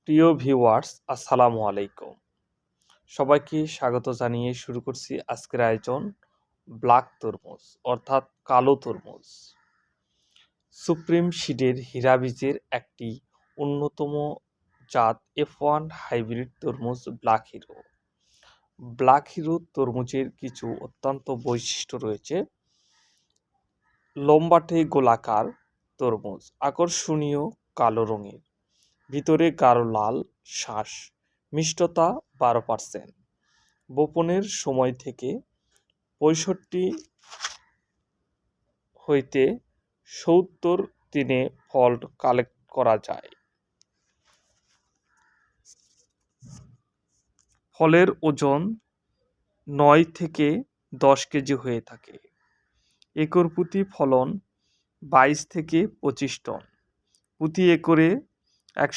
প্রিয় ভিউয়ার্স, আসসালামু আলাইকুম। সবাইকে স্বাগত জানিয়ে শুরু করছি আজকের আয়োজন ব্ল্যাক তরমুজ অর্থাৎ কালো তরমুজ। সুপ্রিম সিডের হীরা বীজের একটি অন্যতম জাত F1 হাইব্রিড তরমুজ ব্ল্যাক হিরো। ব্ল্যাক হিরো তরমুজের কিছু অত্যন্ত বৈশিষ্ট্য রয়েছে। লম্বাটে গোলাকার তরমুজ, আকর্ষণীয় কালো রঙের, ভিতরে গাঢ় লাল শাঁস, মিষ্টতা 12%, বপনের সময় থেকে 65 হইতে 70 দিনে ফল কালেক্ট করা যায়। ফলের ওজন 9 থেকে 10 কেজি হয়ে থাকে। একর প্রতি ফলন 22 থেকে 25 টন। প্রতি একরে